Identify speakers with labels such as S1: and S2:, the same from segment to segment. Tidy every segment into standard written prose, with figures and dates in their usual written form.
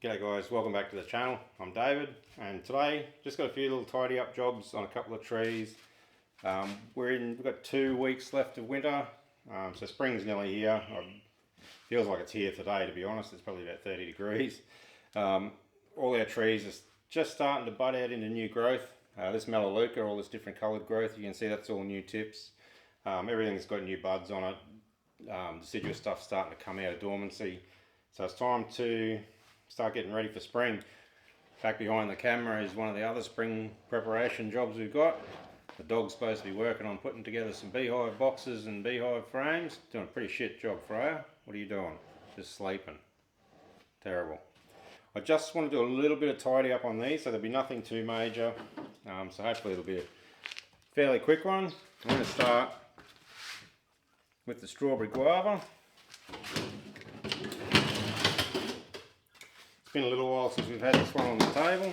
S1: G'day guys, welcome back to the channel. I'm David and today just got a few little tidy up jobs on a couple of trees. We've got 2 weeks left of winter, so spring's nearly here. Feels like it's here today, to be honest. It's probably about 30 degrees. All our trees are just starting to bud out into new growth. This melaleuca, all this different coloured growth, you can see that's all new tips. Everything's got new buds on it. Deciduous stuff's starting to come out of dormancy. So it's time to start getting ready for spring. Back behind the camera is one of the other spring preparation jobs we've got. The dog's supposed to be working on putting together some beehive boxes and beehive frames. Doing a pretty shit job, Freya. What are you doing? Just sleeping. Terrible. I just want to do a little bit of tidy up on these, so there'll be nothing too major. So hopefully it'll be a fairly quick one. I'm going to start with the strawberry guava. It's been a little while since we've had this one on the table.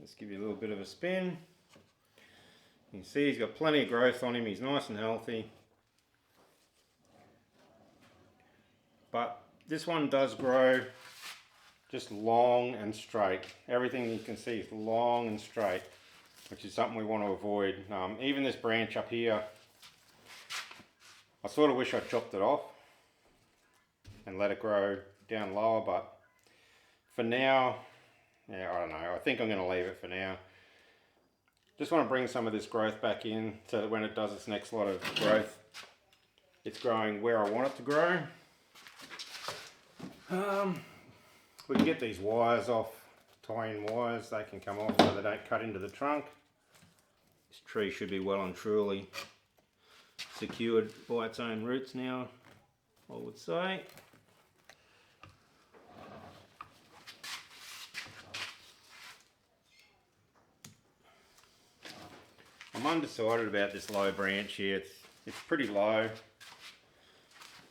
S1: Let's give you a little bit of a spin. You can see he's got plenty of growth on him, he's nice and healthy. But this one does grow just long and straight. Everything you can see is long and straight, which is something we want to avoid. Even this branch up here, I sort of wish I chopped it off and let it grow down lower, but for now, yeah, I don't know. I think I'm going to leave it for now. Just want to bring some of this growth back in so that when it does its next lot of growth, it's growing where I want it to grow. We can get these wires off, tie-in wires, they can come off so they don't cut into the trunk. This tree should be well and truly secured by its own roots now, I would say. I'm undecided about this low branch here. It's pretty low.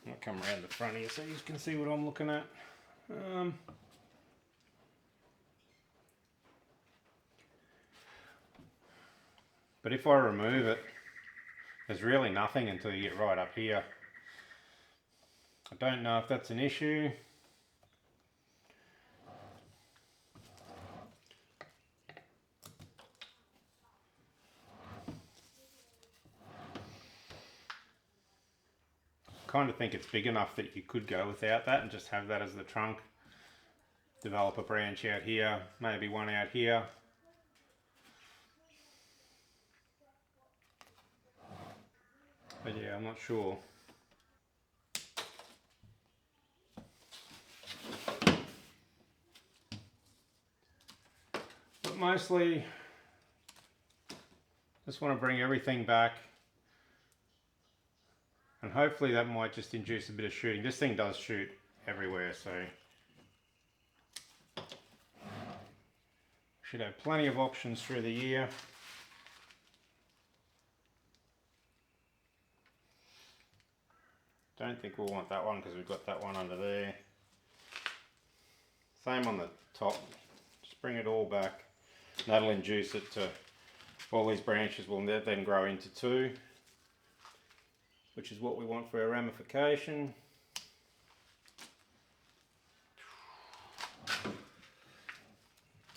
S1: I'll come around the front here so you can see what I'm looking at. But if I remove it, there's really nothing until you get right up here. I don't know if that's an issue. I kind of think it's big enough that you could go without that and just have that as the trunk. Develop a branch out here, maybe one out here. But yeah, I'm not sure. But mostly, just want to bring everything back. And hopefully that might just induce a bit of shooting. This thing does shoot everywhere, so should have plenty of options through the year. Don't think we'll want that one because we've got that one under there. Same on the top. Just bring it all back. That'll induce it to, all these branches will then grow into two, which is what we want for our ramification.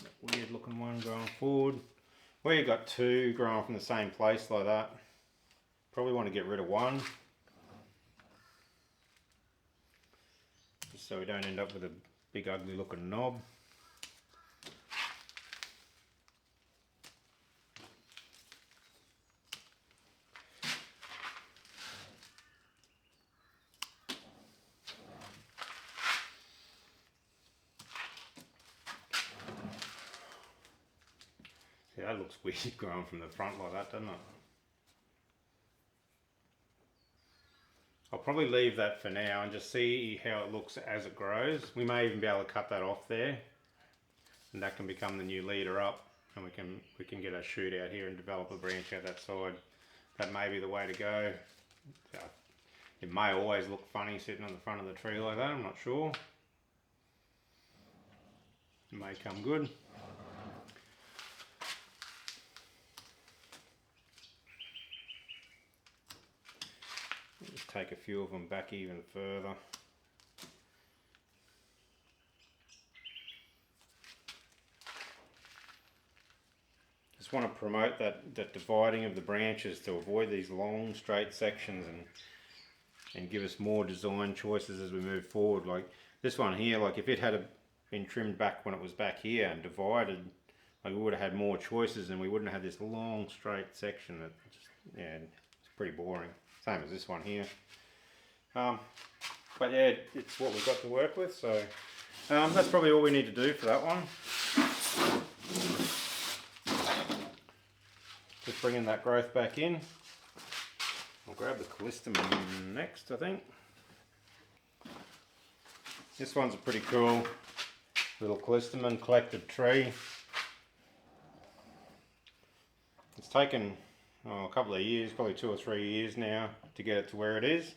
S1: That weird looking one going forward. Where you've got two growing from the same place like that, probably want to get rid of one, just so we don't end up with a big ugly looking knob. See, that looks weird growing from the front like that, doesn't it? I'll probably leave that for now and just see how it looks as it grows. We may even be able to cut that off there, and that can become the new leader up, and we can get a shoot out here and develop a branch out that side. That may be the way to go. It may always look funny sitting on the front of the tree like that, I'm not sure. It may come good. Just take a few of them back even further. just want to promote that dividing of the branches to avoid these long straight sections and give us more design choices as we move forward. Like this one here, like if it had been trimmed back when it was back here and divided, like we would have had more choices and we wouldn't have had this long straight section that just, yeah, it's pretty boring. Same as this one here. But yeah, it's what we've got to work with, so that's probably all we need to do for that one. Just bringing that growth back in. I'll grab the callistemon next, I think. This one's a pretty cool little callistemon collected tree. It's taken a couple of years, probably 2 or 3 years now, to get it to where it is.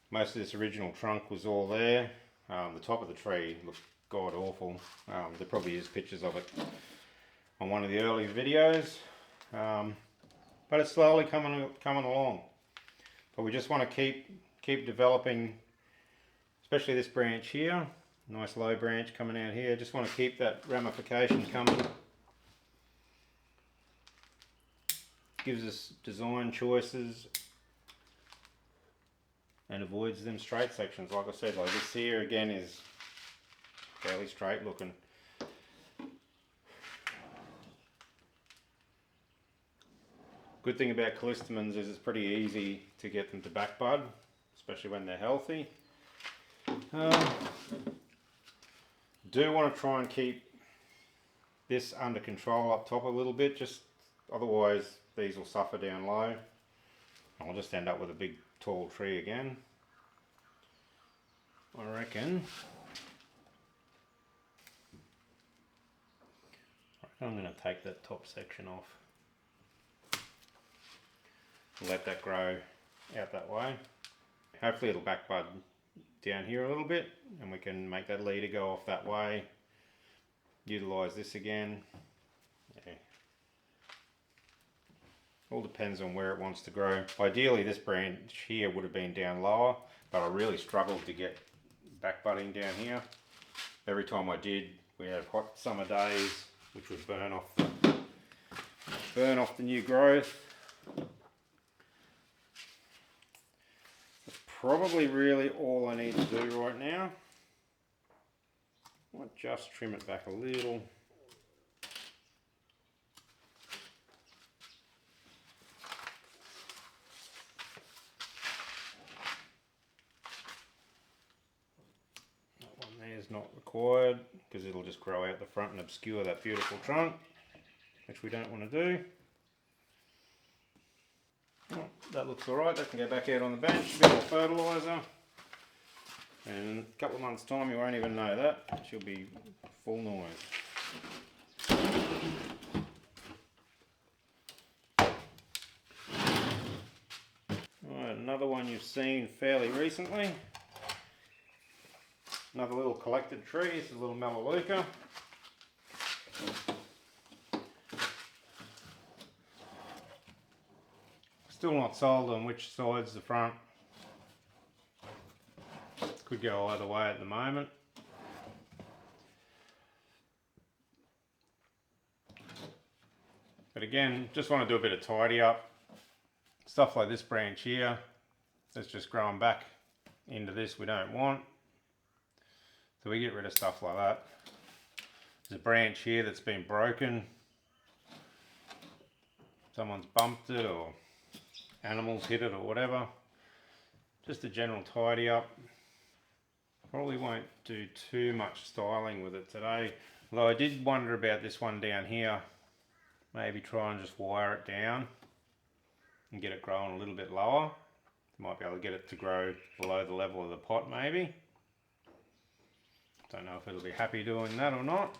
S1: Most of this original trunk was all there. The top of the tree looked god awful. There probably is pictures of it on one of the early videos, but it's slowly coming along. But we just want to keep developing, especially this branch here. Nice low branch coming out here. Just want to keep that ramification coming. Gives us design choices and avoids them straight sections. Like I said, like this here again is fairly straight looking. Good thing about callistemons is it's pretty easy to get them to back bud, especially when they're healthy. Do want to try and keep this under control up top a little bit, just otherwise these will suffer down low. I'll just end up with a big tall tree again, I reckon. I'm going to take that top section off. Let that grow out that way. Hopefully it'll back bud down here a little bit and we can make that leader go off that way. Utilise this again. Yeah. All depends on where it wants to grow. Ideally this branch here would have been down lower, but I really struggled to get back budding down here. Every time I did, we had hot summer days which would burn off the new growth. That's probably really all I need to do right now. I might just trim it back a little. That one there is not required because it'll just grow out the front and obscure that beautiful trunk, which we don't want to do. Oh, that looks alright, that can go back out on the bench, a bit more fertiliser. And in a couple of months' time you won't even know that. She'll be full noise. Alright, another one you've seen fairly recently. Another little collected tree. This is a little Melaleuca. Still not sold on which side's the front. Could go either way at the moment. But again, just want to do a bit of tidy up. Stuff like this branch here, that's just growing back into this we don't want. So we get rid of stuff like that. There's a branch here that's been broken. Someone's bumped it or animals hit it or whatever. Just a general tidy up. Probably won't do too much styling with it today. Although I did wonder about this one down here. Maybe try and just wire it down and get it growing a little bit lower. Might be able to get it to grow below the level of the pot maybe. Don't know if it'll be happy doing that or not.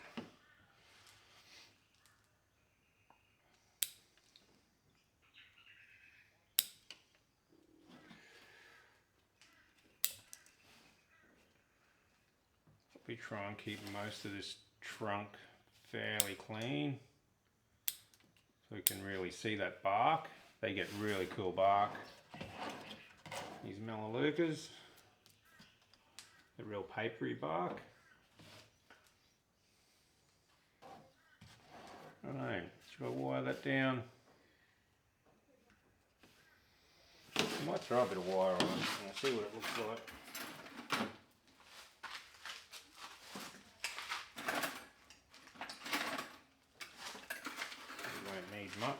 S1: We try and keep most of this trunk fairly clean so we can really see that bark. They get really cool bark. These Melaleucas, the real papery bark. I don't know, Should I wire that down? I might throw a bit of wire on it and see what it looks like. It won't need much.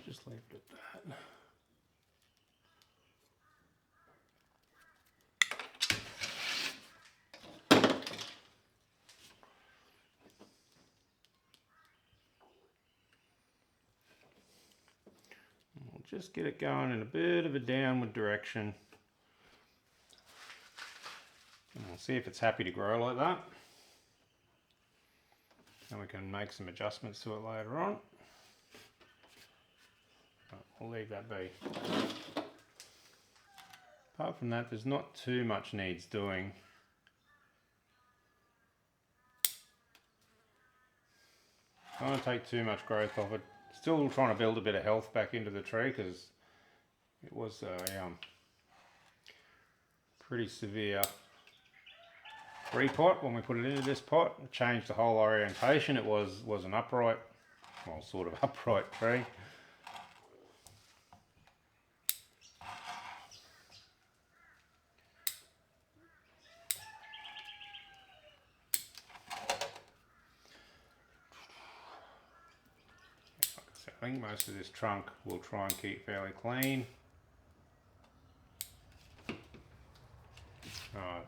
S1: Just leave it at that. We'll just get it going in a bit of a downward direction. And we'll see if it's happy to grow like that. And we can make some adjustments to it later on. But we'll leave that be. Apart from that, there's not too much needs doing. I don't want to take too much growth off it. Still trying to build a bit of health back into the tree because it was a pretty severe repot when we put it into this pot. It changed the whole orientation. It was an upright, well, sort of upright tree. I think most of this trunk we'll try and keep fairly clean. Right.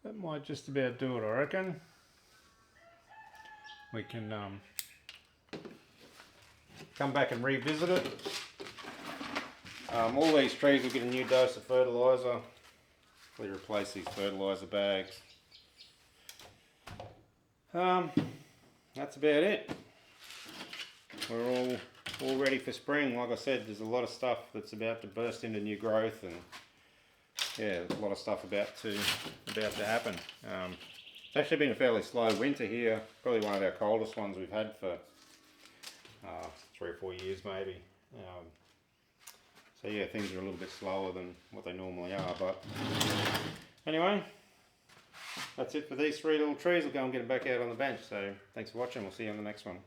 S1: That might just about do it, I reckon. We can come back and revisit it. All these trees will get a new dose of fertiliser. We replace these fertiliser bags. That's about it. We're all ready for spring. Like I said, there's a lot of stuff that's about to burst into new growth, and yeah, there's a lot of stuff about to happen. It's actually been a fairly slow winter here. Probably one of our coldest ones we've had for 3 or 4 years maybe. So yeah, things are a little bit slower than what they normally are, but anyway, that's it for these 3 little trees. I'll go and get them back out on the bench. So thanks for watching. We'll see you on the next one.